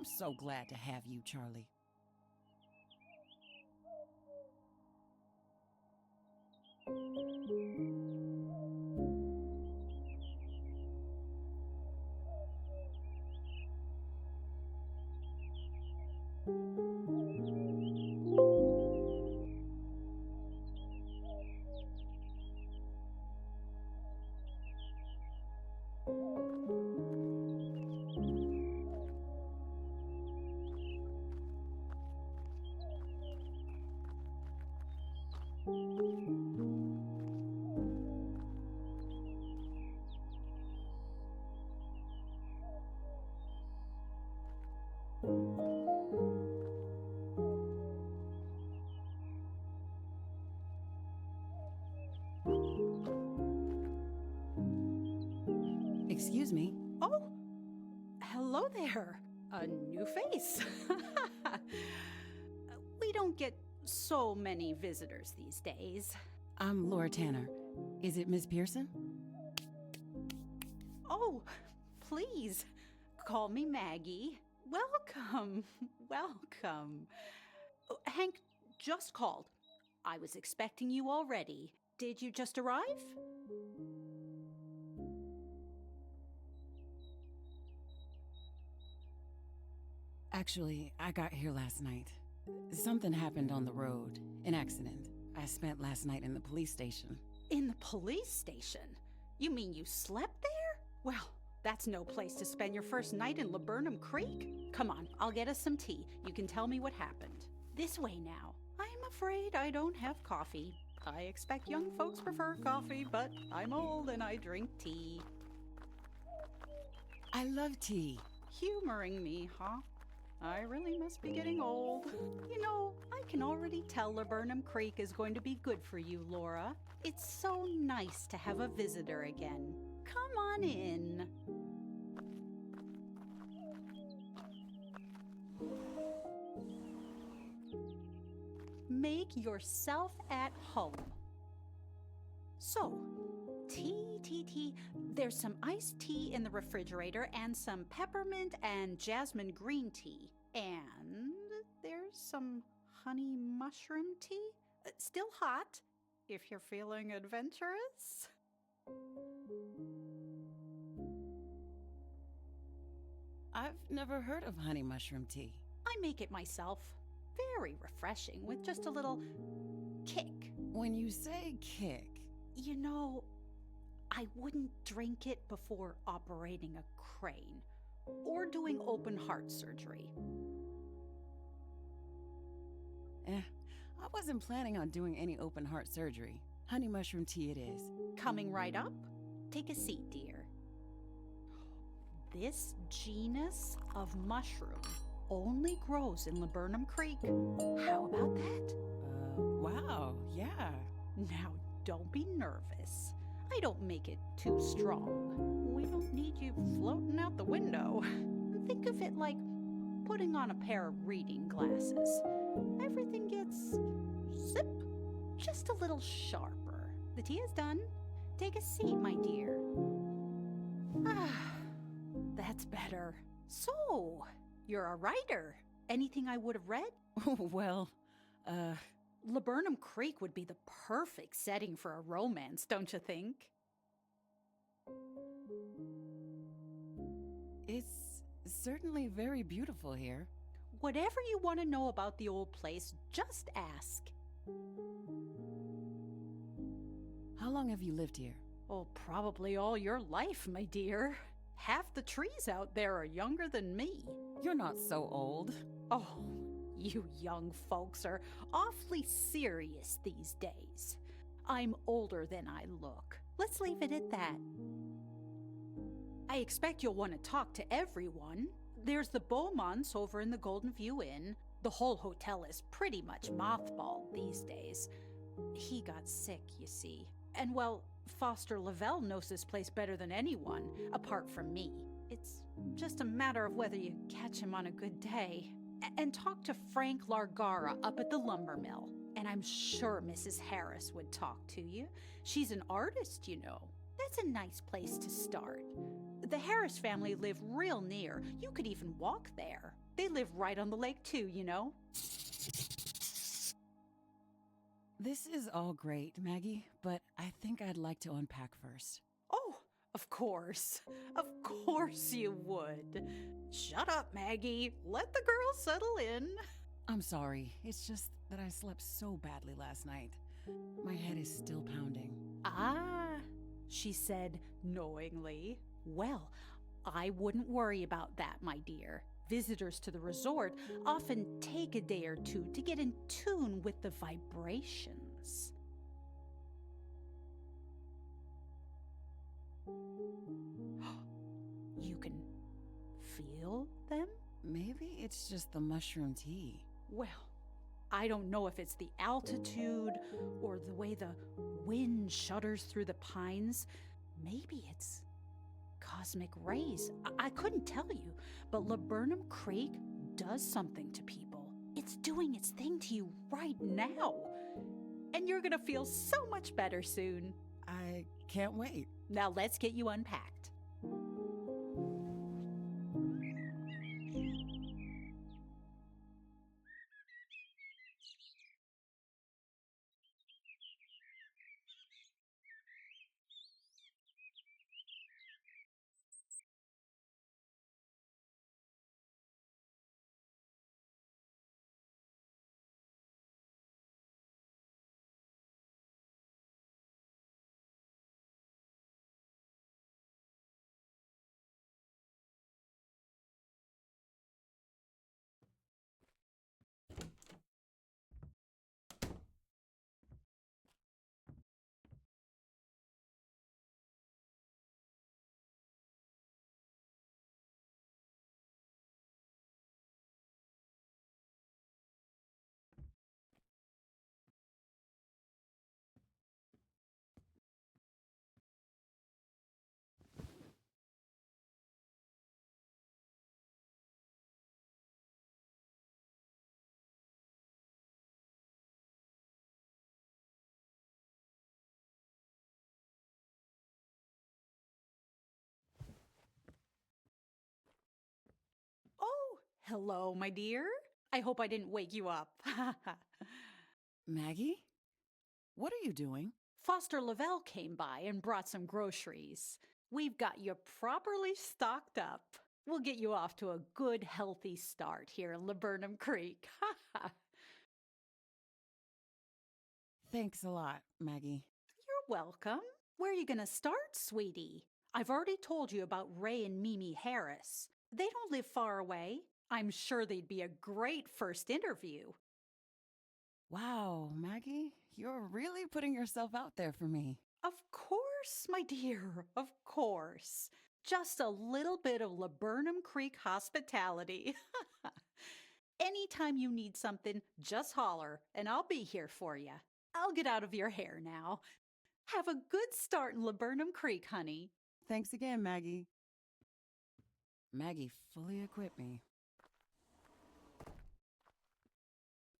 I'm so glad to have you, Charlie. Excuse me. Oh, hello there. A new face. We don't get so many visitors these days. I'm Laura Tanner. Is it Miss Pearson? Oh, please, call me Maggie. Welcome, welcome. Oh, Hank just called. I was expecting you already. Did you just arrive? Actually, I got here last night. Something happened on the road. An accident. I spent last night in the police station. In the police station? You mean you slept there? Well, that's no place to spend your first night in Laburnum Creek. Come on, I'll get us some tea. You can tell me what happened. This way now. I'm afraid I don't have coffee. I expect young folks prefer coffee, but I'm old and I drink tea. I love tea. Humoring me, huh? I really must be getting old. You know, I can already tell Laburnum Creek is going to be good for you, Laura. It's so nice to have a visitor again. Come on in. Make yourself at home. So, tea. There's some iced tea in the refrigerator and some peppermint and jasmine green tea. And there's some honey mushroom tea. Still hot, if you're feeling adventurous. I've never heard of honey mushroom tea. I make it myself. Very refreshing with just a little kick. When you say kick, You know, I wouldn't drink it before operating a crane or doing open heart surgery. I wasn't planning on doing any open heart surgery. Honey mushroom tea it is. Coming right up. Take a seat, dear. This genus of mushroom only grows in Laburnum Creek. How about that? Wow, yeah. Now, don't be nervous. I don't make it too strong. We don't need you floating out the window. Think of it like putting on a pair of reading glasses. Everything gets, zip, just a little sharper. The tea is done. Take a seat, my dear. Ah, that's better. So, you're a writer. Anything I would have read? Well, Laburnum Creek would be the perfect setting for a romance, don't you think? it's certainly very beautiful here. Whatever you want to know about the old place, just ask. How long have you lived here? Oh, probably all your life, my dear. Half the trees out there are younger than me. You're not so old. Oh, you young folks are awfully serious these days. I'm older than I look. Let's leave it at that. I expect you'll want to talk to everyone. There's the Beaumonts over in the Golden View Inn. The whole hotel is pretty much mothballed these days. He got sick, you see. And well, Foster Lavelle knows this place better than anyone, apart from me. It's just a matter of whether you catch him on a good day. And talk to Frank Largara up at the lumber mill. And I'm sure Mrs. Harris would talk to you. She's an artist, you know. That's a nice place to start. The Harris family live real near. You could even walk there. They live right on the lake too, you know. This is all great, Maggie, but I think I'd like to unpack first. Oh, of course. Of course you would. Shut up, Maggie. Let the girl settle in. I'm sorry. It's just that I slept so badly last night. My head is still pounding. Ah, she said knowingly. Well, I wouldn't worry about that, my dear. Visitors to the resort often take a day or two to get in tune with the vibrations. You can feel them? Maybe it's just the mushroom tea. Well, I don't know if it's the altitude or the way the wind shudders through the pines. Maybe it's cosmic rays. I couldn't tell you, but Laburnum Creek does something to people. It's doing its thing to you right now. And you're gonna feel so much better soon. I can't wait. Now let's get you unpacked. Hello, my dear. I hope I didn't wake you up. Maggie? What are you doing? Foster Lavelle came by and brought some groceries. We've got you properly stocked up. We'll get you off to a good, healthy start here in Laburnum Creek. Thanks a lot, Maggie. You're welcome. Where are you going to start, sweetie? I've already told you about Ray and Mimi Harris. They don't live far away. I'm sure they'd be a great first interview. Wow, Maggie, you're really putting yourself out there for me. Of course, my dear, of course. Just a little bit of Laburnum Creek hospitality. Anytime you need something, just holler, and I'll be here for you. I'll get out of your hair now. Have a good start in Laburnum Creek, honey. Thanks again, Maggie. Maggie fully equipped me.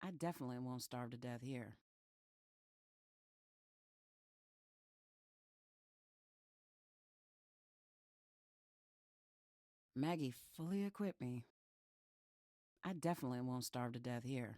I definitely won't starve to death here. Maggie fully equipped me. I definitely won't starve to death here.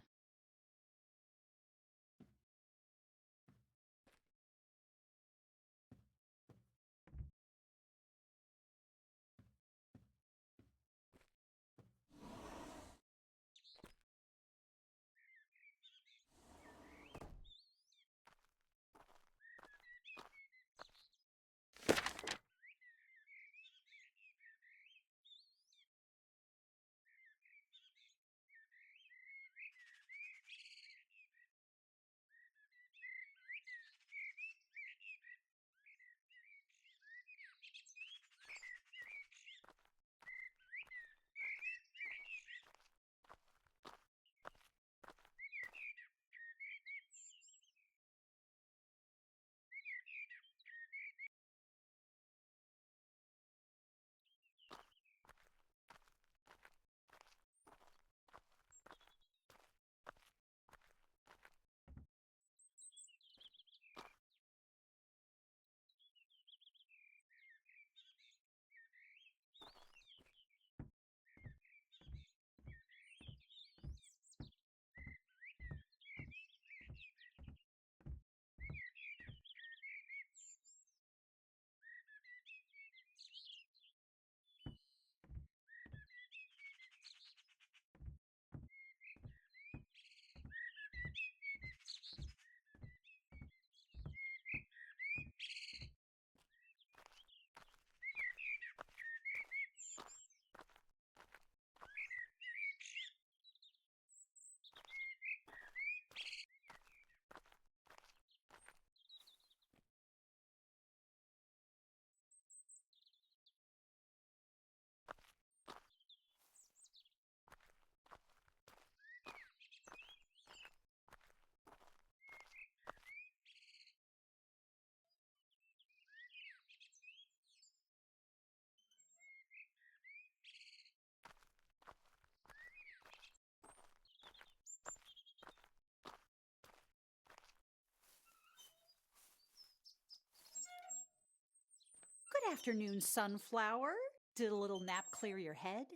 Good afternoon, Sunflower. Did a little nap clear your head?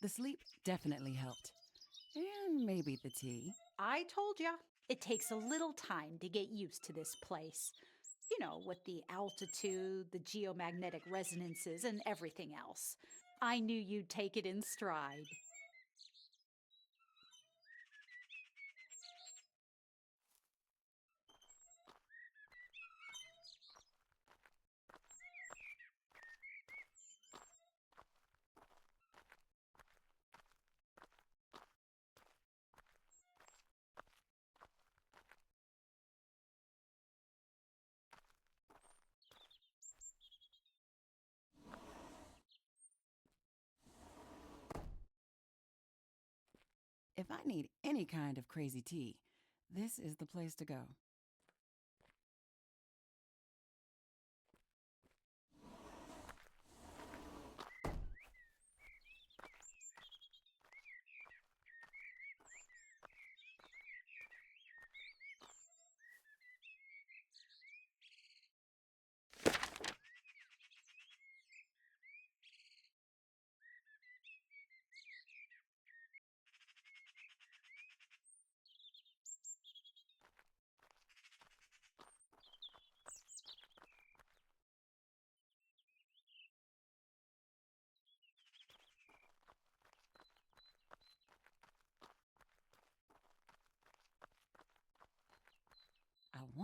The sleep definitely helped. And maybe the tea. I told ya. It takes a little time to get used to this place. You know, with the altitude, the geomagnetic resonances, and everything else. I knew you'd take it in stride. If I need any kind of crazy tea, this is the place to go.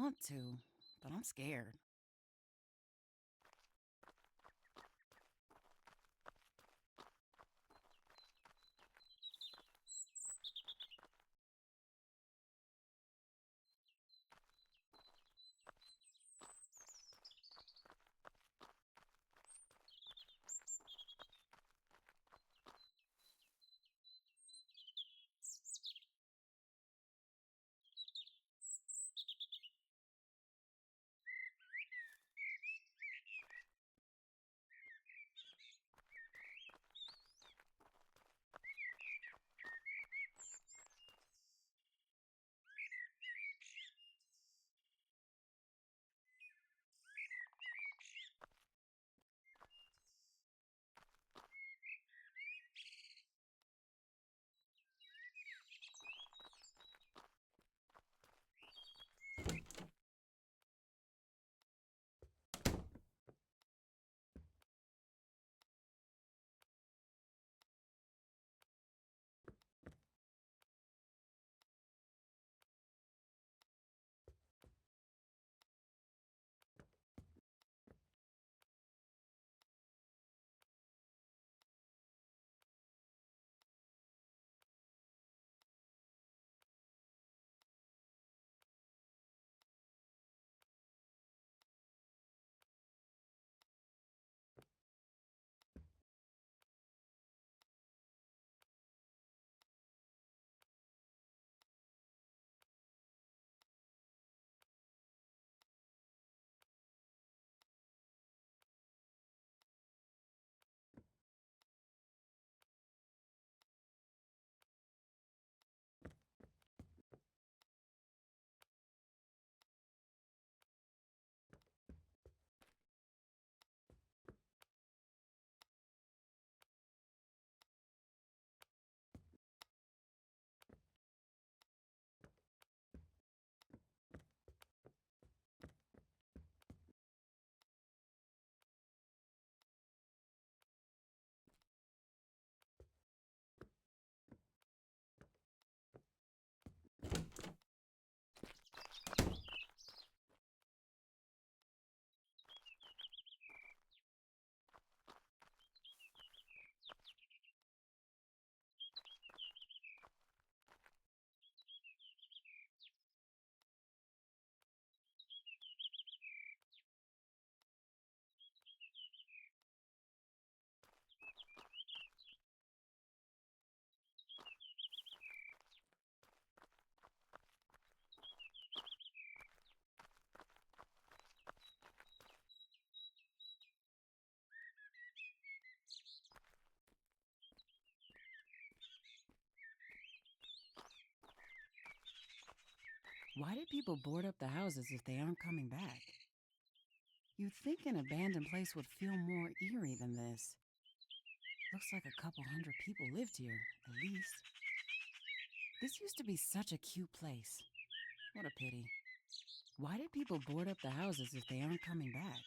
want to, but I'm scared. Why did people board up the houses if they aren't coming back? You'd think an abandoned place would feel more eerie than this. Looks like a couple hundred people lived here, at least. This used to be such a cute place. What a pity. Why did people board up the houses if they aren't coming back?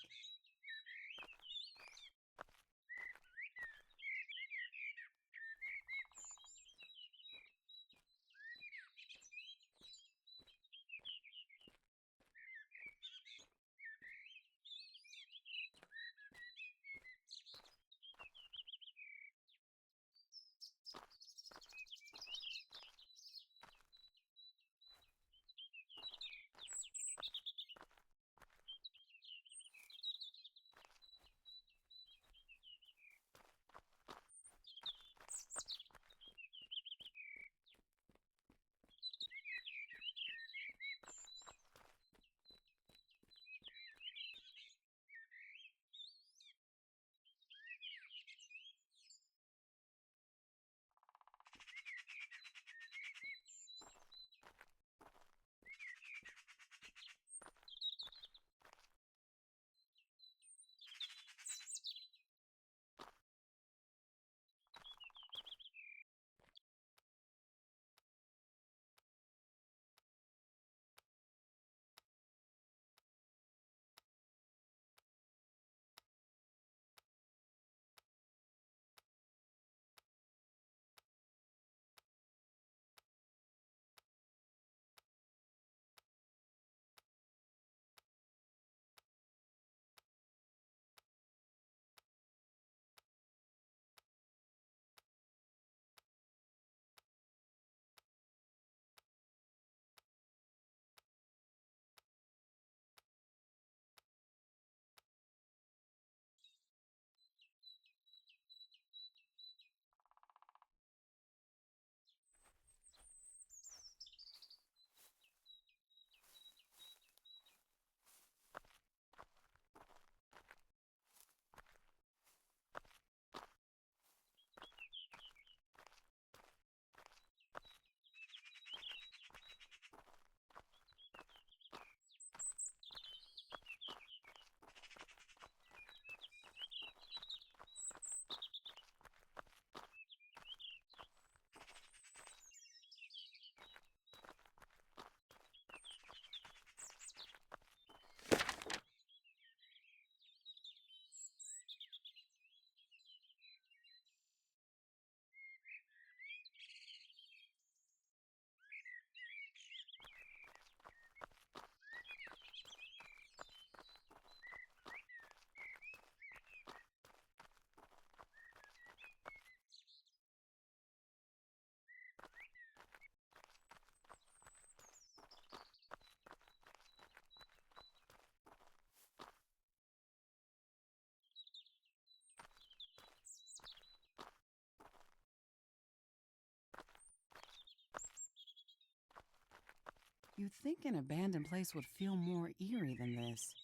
You'd think an abandoned place would feel more eerie than this.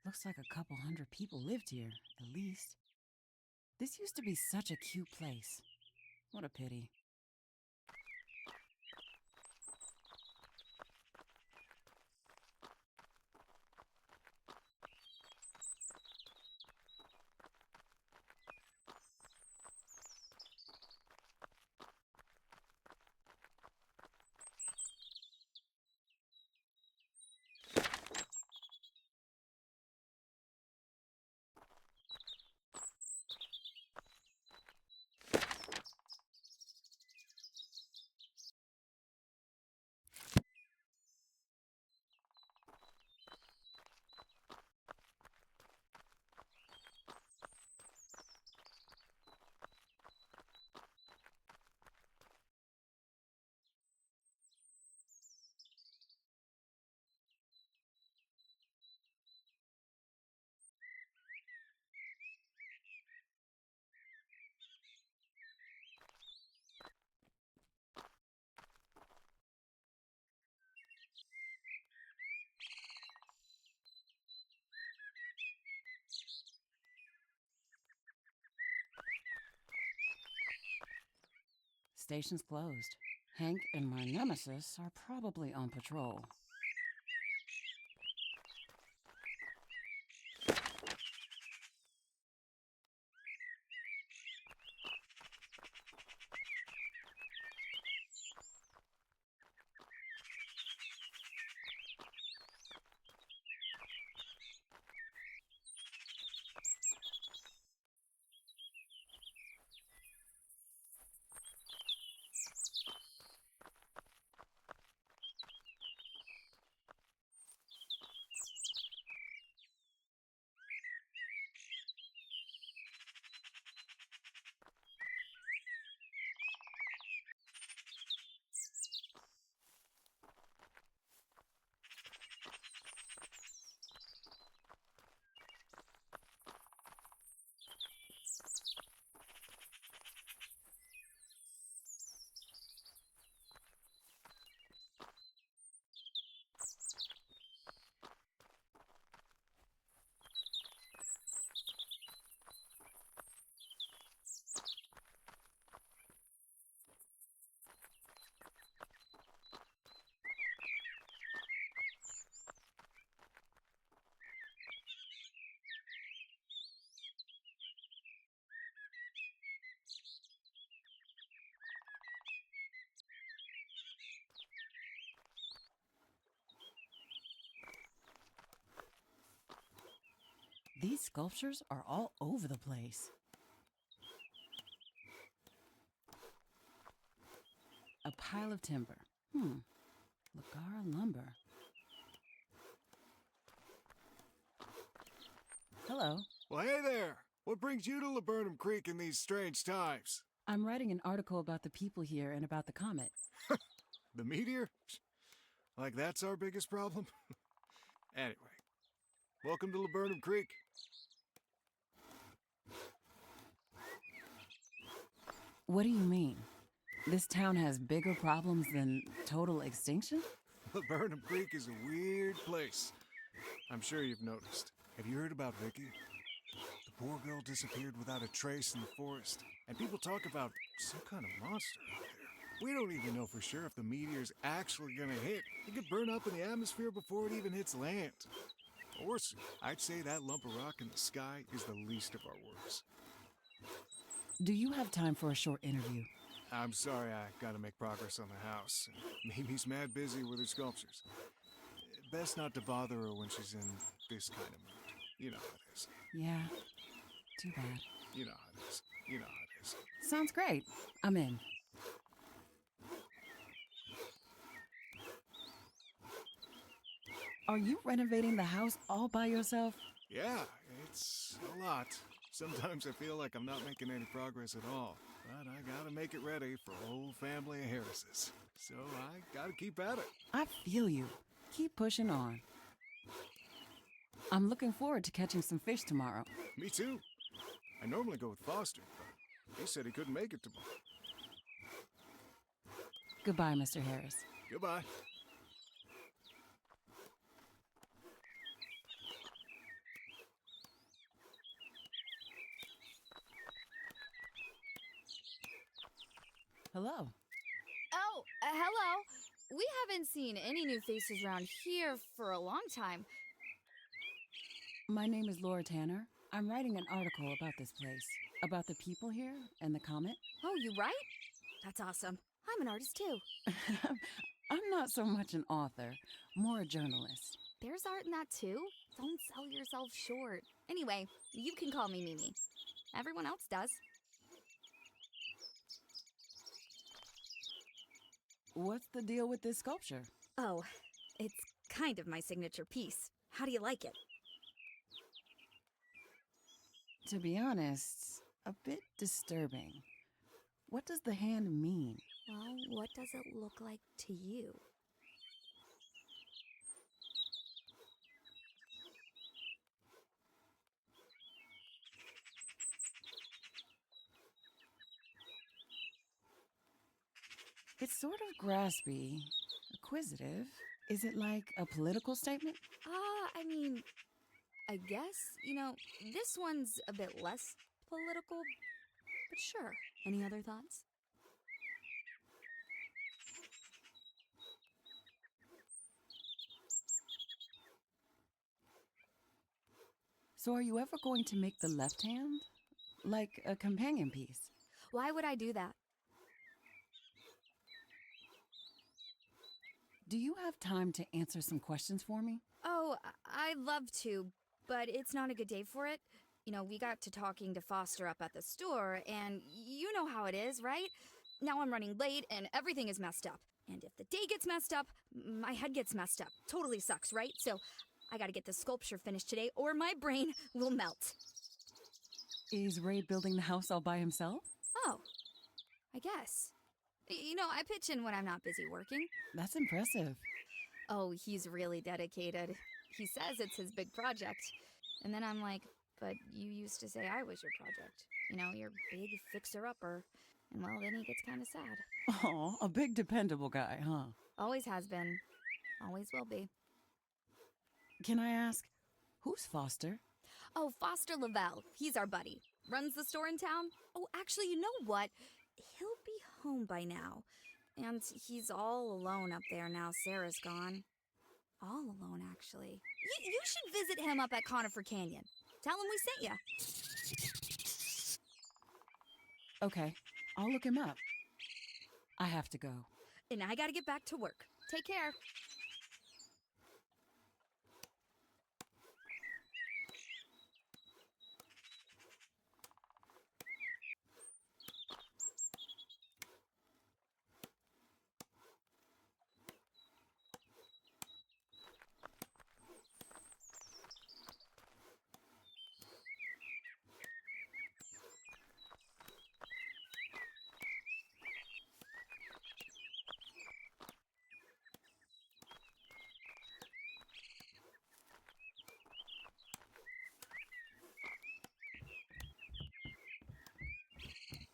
Looks like a couple hundred people lived here, at least. This used to be such a cute place. What a pity. Station's closed. Hank and my nemesis are probably on patrol. These sculptures are all over the place. A pile of timber. Lagar lumber. Hello. Well, hey there! What brings you to Laburnum Creek in these strange times? I'm writing an article about the people here and about the comet. The meteor? Like that's our biggest problem? Anyway, welcome to Laburnum Creek. What do you mean? This town has bigger problems than total extinction? Laburnum Creek is a weird place. I'm sure you've noticed. Have you heard about Vicky? The poor girl disappeared without a trace in the forest, and people talk about some kind of monster out there. We don't even know for sure if the meteor's actually gonna hit. It could burn up in the atmosphere before it even hits land. Or I'd say that lump of rock in the sky is the least of our worries. Do you have time for a short interview? I'm sorry, I gotta make progress on the house. Mimi's mad busy with her sculptures. Best not to bother her when she's in this kind of mood. You know how it is. Yeah, too bad. You know how it is. You know how it is. Sounds great. I'm in. Are you renovating the house all by yourself? Yeah, it's a lot. Sometimes I feel like I'm not making any progress at all. But I gotta make it ready for a whole family of Harrises. So I gotta keep at it. I feel you. Keep pushing on. I'm looking forward to catching some fish tomorrow. Me too. I normally go with Foster, but he said he couldn't make it tomorrow. Goodbye, Mr. Harris. Goodbye. Hello. Oh, hello. We haven't seen any new faces around here for a long time. My name is Laura Tanner. I'm writing an article about this place, about the people here and the comet. Oh, you write? That's awesome. I'm an artist too. I'm not so much an author, more a journalist. There's art in that too. Don't sell yourself short. Anyway, you can call me Mimi. Everyone else does. What's the deal with this sculpture? Oh, it's kind of my signature piece. How do you like it? To be honest, a bit disturbing. What does the hand mean? Well, what does it look like to you? It's sort of graspy, acquisitive. Is it like a political statement? I guess, this one's a bit less political, but sure. Any other thoughts? So are you ever going to make the left hand? Like a companion piece? Why would I do that? Do you have time to answer some questions for me? Oh, I'd love to, but it's not a good day for it. We got to talking to Foster up at the store, and you know how it is, right? Now I'm running late, and everything is messed up. And if the day gets messed up, my head gets messed up. Totally sucks, right? So I gotta get the sculpture finished today, or my brain will melt. Is Ray building the house all by himself? Oh, I guess. I pitch in when I'm not busy working. That's impressive. Oh, he's really dedicated. He says it's his big project. And then I'm like, but you used to say I was your project. Your big fixer-upper. And well, then he gets kind of sad. Oh, a big dependable guy, huh? Always has been. Always will be. Can I ask, who's Foster? Oh, Foster Lavelle. He's our buddy. Runs the store in town. Oh, actually, you know what? He'll be home by now. And he's all alone up there now Sarah's gone. All alone, actually. You should visit him up at Conifer Canyon. Tell him we sent you. Okay, I'll look him up. I have to go. And I gotta get back to work. Take care.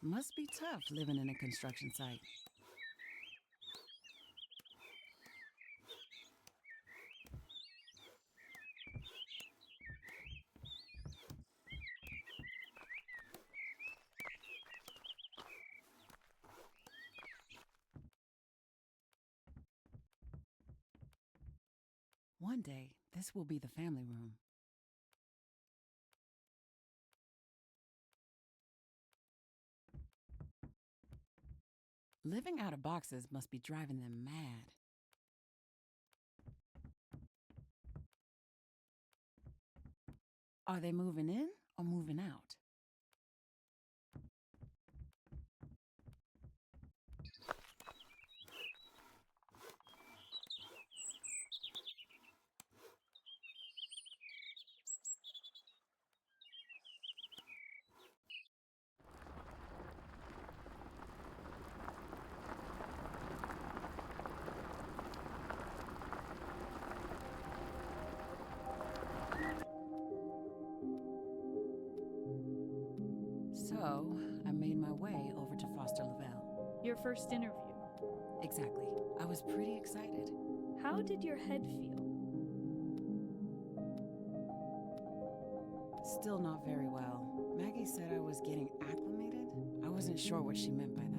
Must be tough living in a construction site. One day, this will be the family room. Living out of boxes must be driving them mad. Are they moving in or moving out? So, I made my way over to Foster Lavelle. Your first interview. Exactly. I was pretty excited. How did your head feel? Still not very well. Maggie said I was getting acclimated. I wasn't sure what she meant by that.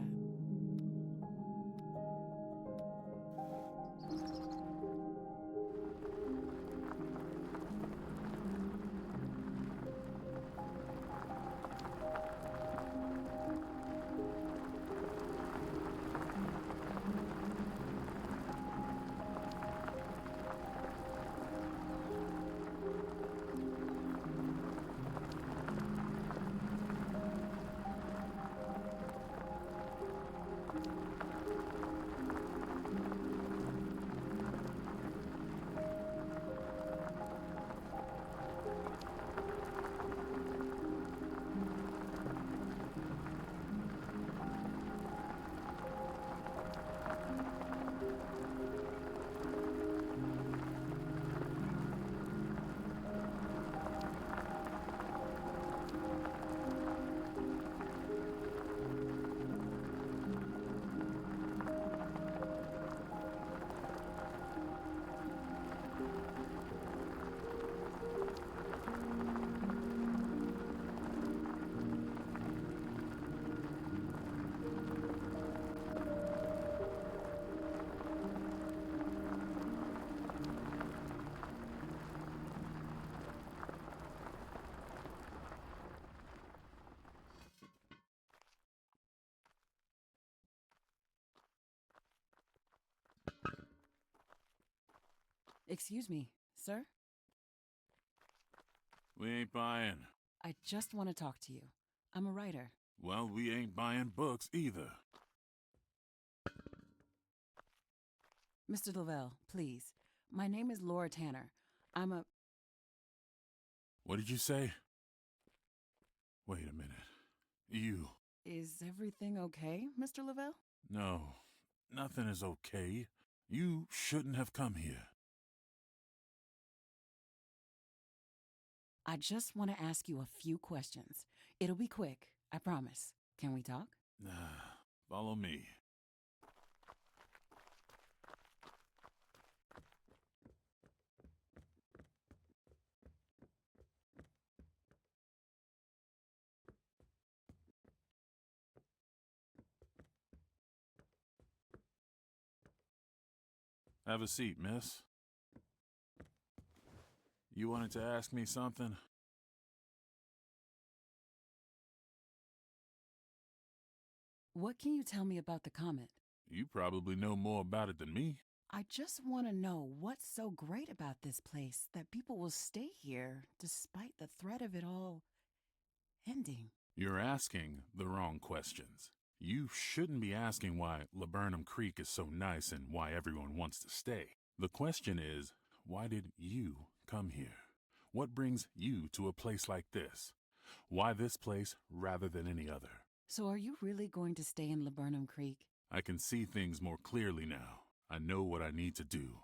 Excuse me, sir? We ain't buying. I just want to talk to you. I'm a writer. Well, we ain't buying books either. Mr. Lavelle, please. My name is Laura Tanner. I'm a... What did you say? Wait a minute. You. Is everything okay, Mr. Lavelle? No, nothing is okay. You shouldn't have come here. I just want to ask you a few questions. It'll be quick, I promise. Can we talk? Follow me. Have a seat, miss. You wanted to ask me something? What can you tell me about the comet? You probably know more about it than me. I just want to know what's so great about this place that people will stay here despite the threat of it all ending. You're asking the wrong questions. You shouldn't be asking why Laburnum Creek is so nice and why everyone wants to stay. The question is, why did you come here? What brings you to a place like this? Why this place rather than any other? So are you really going to stay in Laburnum Creek? I can see things more clearly now. I know what I need to do.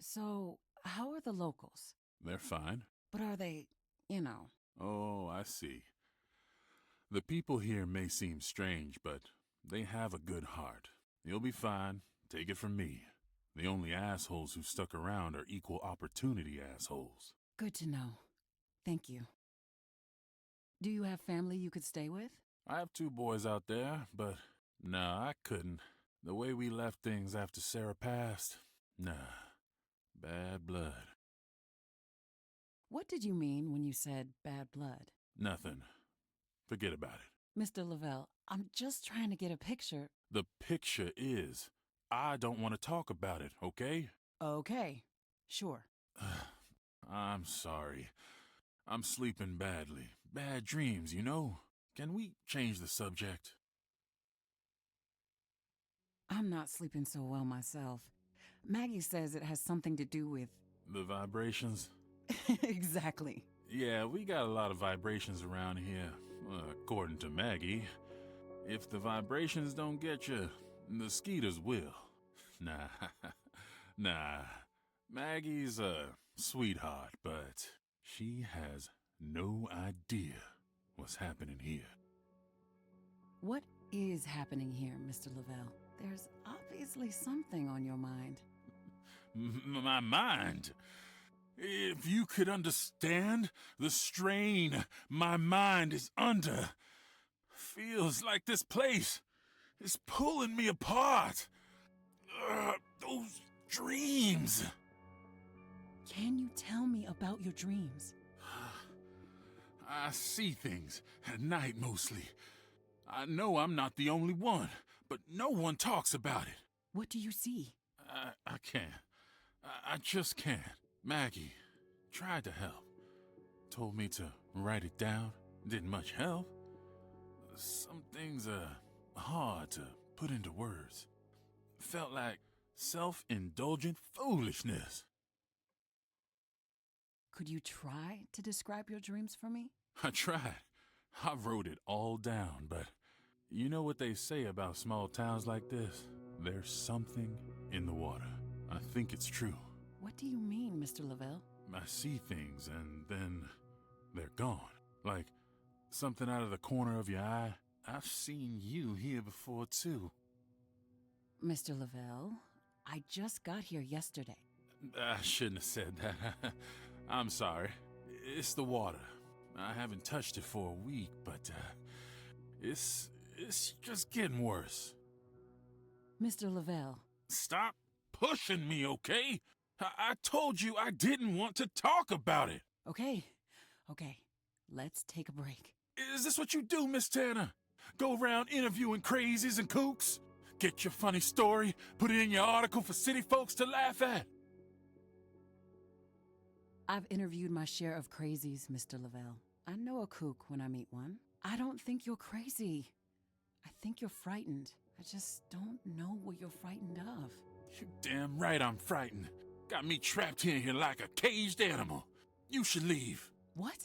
So, how are the locals? They're fine. But are they, Oh, I see. The people here may seem strange, but they have a good heart. You'll be fine. Take it from me. The only assholes who stuck around are equal opportunity assholes. Good to know. Thank you. Do you have family you could stay with? I have 2 boys out there, but nah, I couldn't. The way we left things after Sarah passed, nah. Bad blood. What did you mean when you said bad blood? Nothing. Forget about it. Mr. Lavelle, I'm just trying to get a picture. The picture is, I don't want to talk about it, okay? Okay, sure. I'm sorry. I'm sleeping badly. Bad dreams, you know? Can we change the subject? I'm not sleeping so well myself. Maggie says it has something to do with... The vibrations? Exactly. Yeah, we got a lot of vibrations around here, according to Maggie. If the vibrations don't get you, the skeeters will. Nah. Maggie's a sweetheart, but she has no idea what's happening here. What is happening here, Mr. Lavelle? There's obviously something on your mind. My mind? If you could understand the strain my mind is under, feels like this place is pulling me apart. Those dreams. Can you tell me about your dreams? I see things at night mostly. I know I'm not the only one, but no one talks about it. What do you see? I can't. I just can't. Maggie tried to help. Told me to write it down. Didn't much help. Some things are hard to put into words. Felt like self-indulgent foolishness. Could you try to describe your dreams for me? I tried. I wrote it all down, but you know what they say about small towns like this? There's something in the water. I think it's true. What do you mean, Mr. Lavelle? I see things and then they're gone. Like something out of the corner of your eye. I've seen you here before too. Mr. Lavelle, I just got here yesterday. I shouldn't have said that. I'm sorry. It's the water. I haven't touched it for a week, but it's just getting worse. Mr. Lavelle. Stop pushing me, okay? I told you I didn't want to talk about it. Okay. Let's take a break. Is this what you do, Miss Tanner? Go around interviewing crazies and kooks? Get your funny story, put it in your article for city folks to laugh at. I've interviewed my share of crazies, Mr. Lavelle. I know a kook when I meet one. I don't think you're crazy. I think you're frightened. I just don't know what you're frightened of. You're damn right I'm frightened. Got me trapped in here like a caged animal. You should leave. What?